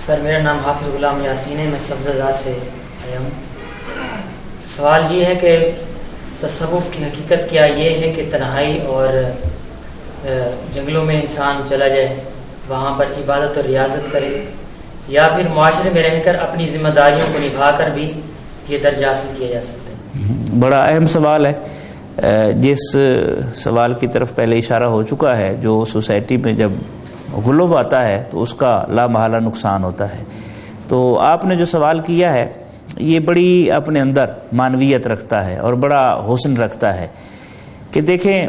سر میرا نام حافظ غلام یاسین ہے، میں سبزہ زار سے آیا ہوں۔ سوال یہ ہے کہ تصوف کی حقیقت کیا یہ ہے کہ تنہائی اور جنگلوں میں انسان چلا جائے، وہاں پر عبادت اور ریاضت کرے، یا پھر معاشرے میں رہ کر اپنی ذمہ داریوں کو نبھا کر بھی یہ درجہ حاصل کیا جا سکتا ہے؟ بڑا اہم سوال ہے، جس سوال کی طرف پہلے اشارہ ہو چکا ہے۔ جو سوسائٹی میں جب غلو آتا ہے تو اس کا لامحالہ نقصان ہوتا ہے۔ تو آپ نے جو سوال کیا ہے یہ بڑی اپنے اندر معنویت رکھتا ہے اور بڑا حسن رکھتا ہے کہ دیکھیں،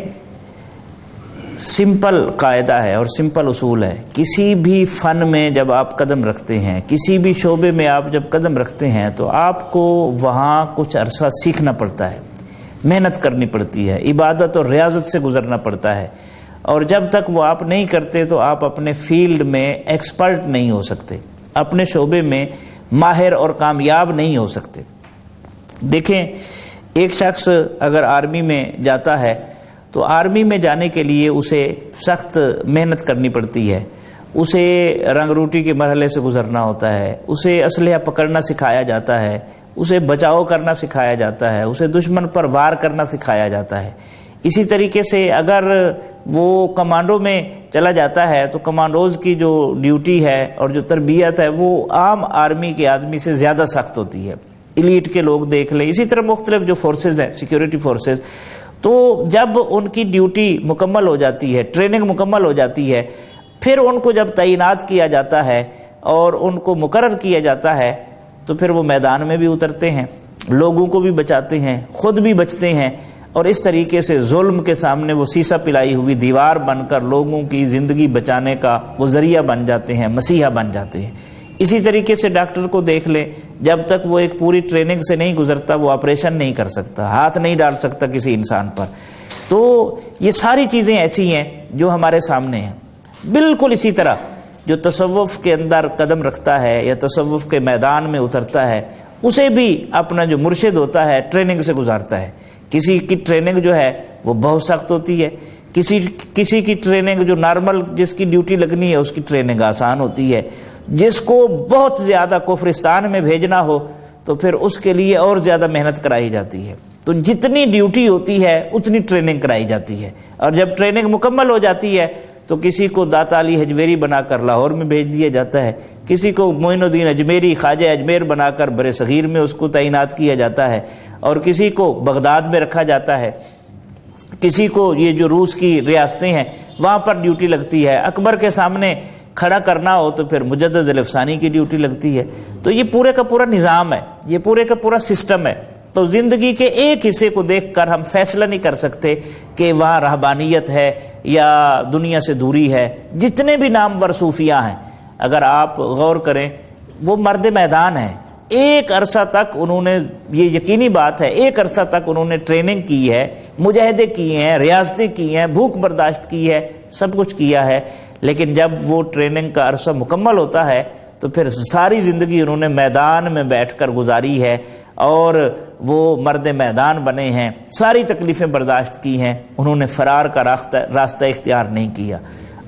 سمپل قاعدہ ہے اور سمپل اصول ہے۔ کسی بھی فن میں جب آپ قدم رکھتے ہیں، کسی بھی شعبے میں آپ جب قدم رکھتے ہیں تو آپ کو وہاں کچھ عرصہ سیکھنا پڑتا ہے، محنت کرنی پڑتی ہے، عبادت اور ریاضت سے گزرنا پڑتا ہے، اور جب تک وہ آپ نہیں کرتے تو آپ اپنے فیلڈ میں ایکسپرٹ نہیں ہو سکتے، اپنے شعبے میں ماہر اور کامیاب نہیں ہو سکتے۔ دیکھیں، ایک شخص اگر آرمی میں جاتا ہے تو آرمی میں جانے کے لیے اسے سخت محنت کرنی پڑتی ہے، اسے رنگ روٹی کے مرحلے سے گزرنا ہوتا ہے، اسے اسلحہ پکڑنا سکھایا جاتا ہے، اسے بچاؤ کرنا سکھایا جاتا ہے، اسے دشمن پر وار کرنا سکھایا جاتا ہے۔ اسی طریقے سے اگر وہ کمانڈو میں چلا جاتا ہے تو کمانڈوز کی جو ڈیوٹی ہے اور جو تربیت ہے وہ عام آرمی کے آدمی سے زیادہ سخت ہوتی ہے۔ ایلیٹ کے لوگ دیکھ لیں، اسی طرح مختلف جو فورسز ہیں، سیکیورٹی فورسز، تو جب ان کی ڈیوٹی مکمل ہو جاتی ہے، ٹریننگ مکمل ہو جاتی ہے، پھر ان کو جب تعینات کیا جاتا ہے اور ان کو مقرر کیا جاتا ہے تو پھر وہ میدان میں بھی اترتے ہیں، لوگوں کو بھی بچاتے ہیں، خود بھی بچتے ہیں، اور اس طریقے سے ظلم کے سامنے وہ سیسا پلائی ہوئی دیوار بن کر لوگوں کی زندگی بچانے کا وہ ذریعہ بن جاتے ہیں، مسیحا بن جاتے ہیں۔ اسی طریقے سے ڈاکٹر کو دیکھ لیں، جب تک وہ ایک پوری ٹریننگ سے نہیں گزرتا وہ آپریشن نہیں کر سکتا، ہاتھ نہیں ڈال سکتا کسی انسان پر۔ تو یہ ساری چیزیں ایسی ہیں جو ہمارے سامنے ہیں۔ بالکل اسی طرح جو تصوف کے اندر قدم رکھتا ہے یا تصوف کے میدان میں اترتا ہے، اسے بھی اپنا جو مرشد ہوتا ہے ٹریننگ سے گزارتا ہے۔ کسی کی ٹریننگ جو ہے وہ بہت سخت ہوتی ہے، کسی کی ٹریننگ جو نارمل جس کی ڈیوٹی لگنی ہے اس کی ٹریننگ آسان ہوتی ہے۔ جس کو بہت زیادہ کفرستان میں بھیجنا ہو تو پھر اس کے لیے اور زیادہ محنت کرائی جاتی ہے۔ تو جتنی ڈیوٹی ہوتی ہے اتنی ٹریننگ کرائی جاتی ہے، اور جب ٹریننگ مکمل ہو جاتی ہے تو کسی کو داتا علی حجویری بنا کر لاہور میں بھیج دیا جاتا ہے، کسی کو معین الدین اجمیری خواجہ اجمیر بنا کر بر صغیر میں اس کو تعینات کیا جاتا ہے، اور کسی کو بغداد میں رکھا جاتا ہے، کسی کو یہ جو روس کی ریاستیں ہیں وہاں پر ڈیوٹی لگتی ہے، اکبر کے سامنے کھڑا کرنا ہو تو پھر مجدد الافسانی کی ڈیوٹی لگتی ہے۔ تو یہ پورے کا پورا نظام ہے، یہ پورے کا پورا سسٹم ہے۔ تو زندگی کے ایک حصے کو دیکھ کر ہم فیصلہ نہیں کر سکتے کہ وہاں رہبانیت ہے یا دنیا سے دوری ہے۔ جتنے بھی نامور صوفیاء ہیں اگر آپ غور کریں وہ مرد میدان ہیں۔ ایک عرصہ تک انہوں نے، یہ یقینی بات ہے، ایک عرصہ تک انہوں نے ٹریننگ کی ہے، مجاہدے کیے ہیں، ریاضتیں کی ہیں، بھوک برداشت کی ہے، سب کچھ کیا ہے، لیکن جب وہ ٹریننگ کا عرصہ مکمل ہوتا ہے تو پھر ساری زندگی انہوں نے میدان میں بیٹھ کر گزاری ہے اور وہ مرد میدان بنے ہیں، ساری تکلیفیں برداشت کی ہیں، انہوں نے فرار کا راستہ اختیار نہیں کیا۔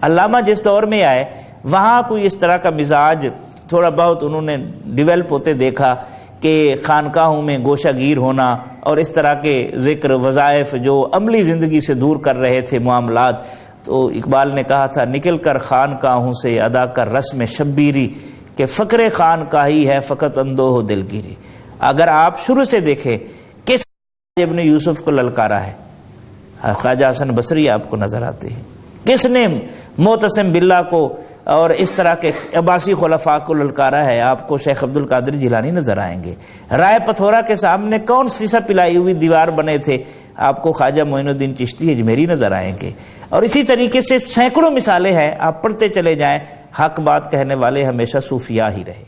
علامہ جس دور میں آئے وہاں کوئی اس طرح کا مزاج تھوڑا بہت انہوں نے ڈیولپ ہوتے دیکھا کہ خانقاہوں میں گوشہ گیر ہونا اور اس طرح کے ذکر وظائف جو عملی زندگی سے دور کر رہے تھے معاملات۔ تو اقبال نے کہا تھا، نکل کر خانقاہوں سے ادا کر رسم شبیری، کہ فقر خانقاہی ہے فقط اندوہ دلگیری۔ اگر آپ شروع سے دیکھیں کس ابن یوسف کو للکارا ہے، خواجہ حسن بصری آپ کو نظر آتے ہیں، کس نے معتصم باللہ کو اور اس طرح کے عباسی خلفاء کو للکارا ہے، آپ کو شیخ عبد القادر جیلانی نظر آئیں گے۔ رائے پتھورا کے سامنے کون سیسا پلائی ہوئی دیوار بنے تھے، آپ کو خواجہ معین الدین چشتی اجمیری نظر آئیں گے۔ اور اسی طریقے سے سینکڑوں مثالیں ہیں، آپ پڑھتے چلے جائیں، حق بات کہنے والے ہمیشہ صوفیاء ہی رہے۔